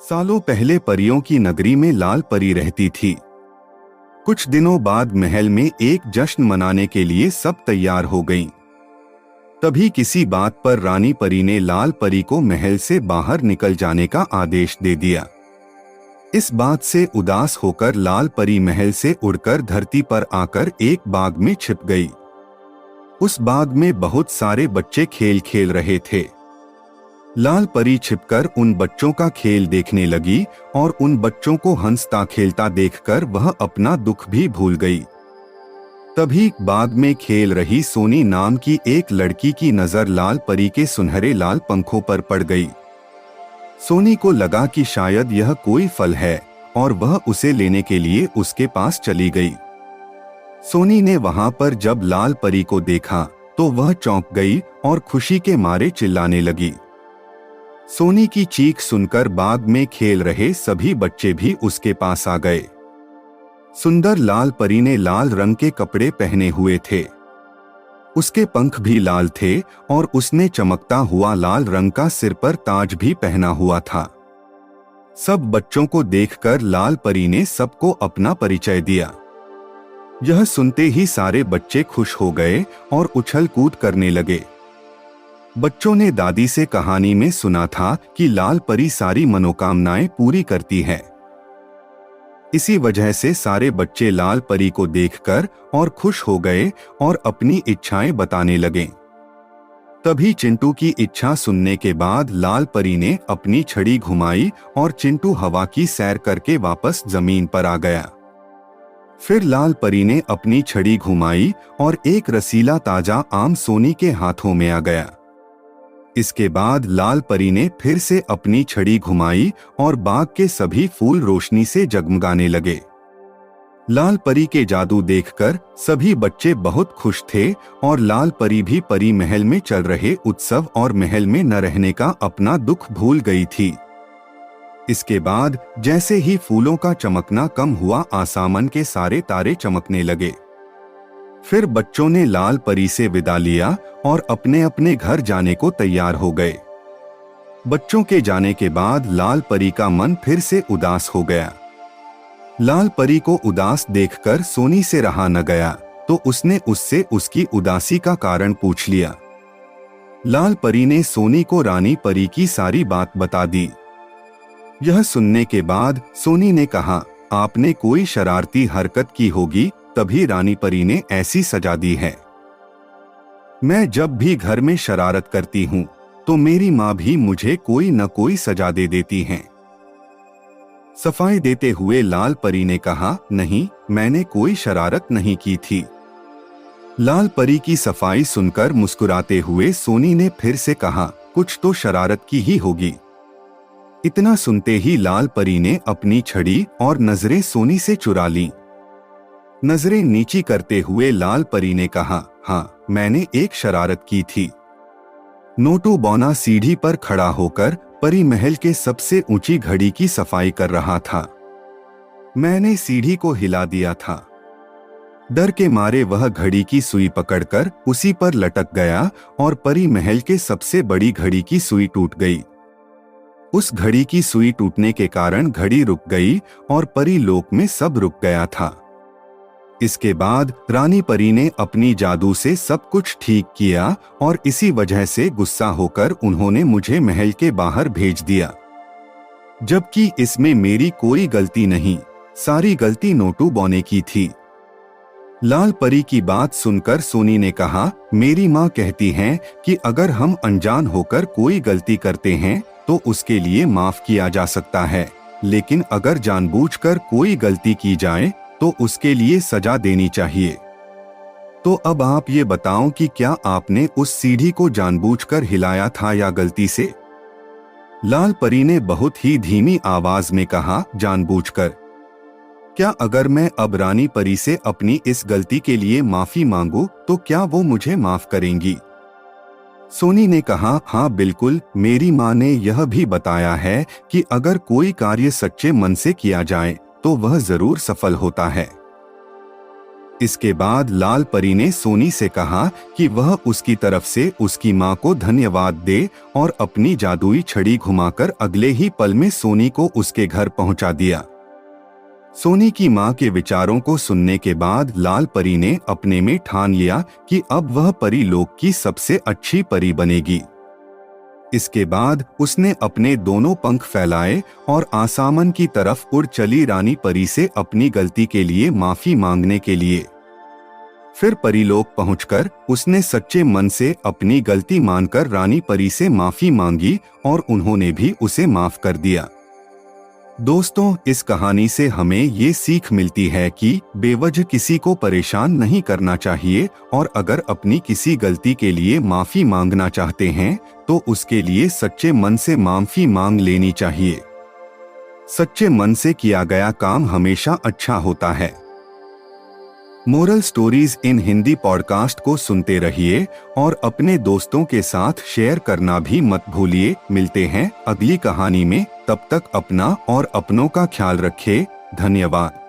सालों पहले परियों की नगरी में लाल परी रहती थी। कुछ दिनों बाद महल में एक जश्न मनाने के लिए सब तैयार हो गईं। तभी किसी बात पर रानी परी ने लाल परी को महल से बाहर निकल जाने का आदेश दे दिया। इस बात से उदास होकर लाल परी महल से उड़कर धरती पर आकर एक बाग में छिप गई। उस बाग में बहुत सारे बच्चे खेल खेल रहे थे। लाल परी छिपकर उन बच्चों का खेल देखने लगी और उन बच्चों को हंसता खेलता देखकर वह अपना दुख भी भूल गई। तभी बाग में खेल रही सोनी नाम की एक लड़की की नजर लाल परी के सुनहरे लाल पंखों पर पड़ गई। सोनी को लगा कि शायद यह कोई फल है और वह उसे लेने के लिए उसके पास चली गई। सोनी ने वहां पर जब लाल परी को देखा तो वह चौंक गई और खुशी के मारे चिल्लाने लगी। सोनी की चीख सुनकर बाग में खेल रहे सभी बच्चे भी उसके पास आ गए। सुंदर लाल परी ने लाल रंग के कपड़े पहने हुए थे। उसके पंख भी लाल थे और उसने चमकता हुआ लाल रंग का सिर पर ताज भी पहना हुआ था। सब बच्चों को देखकर लाल परी ने सबको अपना परिचय दिया। यह सुनते ही सारे बच्चे खुश हो गए और उछल कूद करने लगे। बच्चों ने दादी से कहानी में सुना था कि लाल परी सारी मनोकामनाएं पूरी करती है। इसी वजह से सारे बच्चे लाल परी को देखकर और खुश हो गए और अपनी इच्छाएं बताने लगे। तभी चिंटू की इच्छा सुनने के बाद लाल परी ने अपनी छड़ी घुमाई और चिंटू हवा की सैर करके वापस जमीन पर आ गया। फिर लाल परी ने अपनी छड़ी घुमाई और एक रसीला ताजा आम सोनी के हाथों में आ गया। इसके बाद लाल परी ने फिर से अपनी छड़ी घुमाई और बाग के सभी फूल रोशनी से जगमगाने लगे। लाल परी के जादू देखकर सभी बच्चे बहुत खुश थे और लाल परी भी परी महल में चल रहे उत्सव और महल में न रहने का अपना दुख भूल गई थी। इसके बाद जैसे ही फूलों का चमकना कम हुआ, आसमान के सारे तारे चमकने लगे। फिर बच्चों ने लाल परी से विदा लिया और अपने अपने घर जाने को तैयार हो गए। बच्चों के जाने के बाद लाल परी का मन फिर से उदास हो गया। लाल परी को उदास देखकर सोनी से रहा न गया तो उसने उससे उसकी उदासी का कारण पूछ लिया। लाल परी ने सोनी को रानी परी की सारी बात बता दी। यह सुनने के बाद सोनी ने कहा, आपने कोई शरारती हरकत की होगी तभी रानी परी ने ऐसी सजा दी है। मैं जब भी घर में शरारत करती हूँ तो मेरी माँ भी मुझे कोई न कोई सजा दे देती हैं। सफाई देते हुए लाल परी ने कहा, नहीं, मैंने कोई शरारत नहीं की थी। लाल परी की सफाई सुनकर मुस्कुराते हुए सोनी ने फिर से कहा, कुछ तो शरारत की ही होगी। इतना सुनते ही लाल परी ने अपनी छड़ी और नजरें सोनी से चुरा लीं। नजरें नीची करते हुए लाल परी ने कहा, हाँ, मैंने एक शरारत की थी। नोटू बौना सीढ़ी पर खड़ा होकर परी महल के सबसे ऊंची घड़ी की सफाई कर रहा था। मैंने सीढ़ी को हिला दिया था। डर के मारे वह घड़ी की सुई पकड़कर उसी पर लटक गया और परी महल के सबसे बड़ी घड़ी की सुई टूट गई। उस घड़ी की सुई टूटने के कारण घड़ी रुक गई और परी लोक में सब रुक गया था। इसके बाद रानी परी ने अपनी जादू से सब कुछ ठीक किया और इसी वजह से गुस्सा होकर उन्होंने मुझे महल के बाहर भेज दिया, जबकि इसमें मेरी कोई गलती नहीं, सारी गलती नोटू बौने की थी। लाल परी की बात सुनकर सोनी ने कहा, मेरी माँ कहती हैं कि अगर हम अनजान होकर कोई गलती करते हैं तो उसके लिए माफ किया जा सकता है, लेकिन अगर जानबूझकर कोई गलती की जाए तो उसके लिए सजा देनी चाहिए। तो अब आप ये बताओ कि क्या आपने उस सीढ़ी को जानबूझकर हिलाया था या गलती से? लाल परी ने बहुत ही धीमी आवाज में कहा, जानबूझकर। क्या अगर मैं अब रानी परी से अपनी इस गलती के लिए माफी मांगू तो क्या वो मुझे माफ करेंगी? सोनी ने कहा, हाँ बिल्कुल, मेरी माँ ने यह भी बताया है कि अगर कोई कार्य सच्चे मन से किया जाए तो वह जरूर सफल होता है। इसके बाद लाल परी ने सोनी से कहा कि वह उसकी तरफ से उसकी माँ को धन्यवाद दे और अपनी जादुई छड़ी घुमाकर अगले ही पल में सोनी को उसके घर पहुंचा दिया। सोनी की माँ के विचारों को सुनने के बाद लाल परी ने अपने में ठान लिया कि अब वह परी लोक की सबसे अच्छी परी बनेगी। इसके बाद उसने अपने दोनों पंख फैलाए और आसमान की तरफ उड़ चली रानी परी से अपनी गलती के लिए माफी मांगने के लिए। फिर परीलोक पहुंचकर उसने सच्चे मन से अपनी गलती मानकर रानी परी से माफी मांगी और उन्होंने भी उसे माफ कर दिया। दोस्तों, इस कहानी से हमें ये सीख मिलती है कि बेवजह किसी को परेशान नहीं करना चाहिए और अगर अपनी किसी गलती के लिए माफी मांगना चाहते हैं तो उसके लिए सच्चे मन से माफी मांग लेनी चाहिए। सच्चे मन से किया गया काम हमेशा अच्छा होता है। Moral stories in Hindi podcast को सुनते रहिए और अपने दोस्तों के साथ शेयर करना भी मत भूलिए। मिलते हैं अगली कहानी में, तब तक अपना और अपनों का ख्याल रखें। धन्यवाद।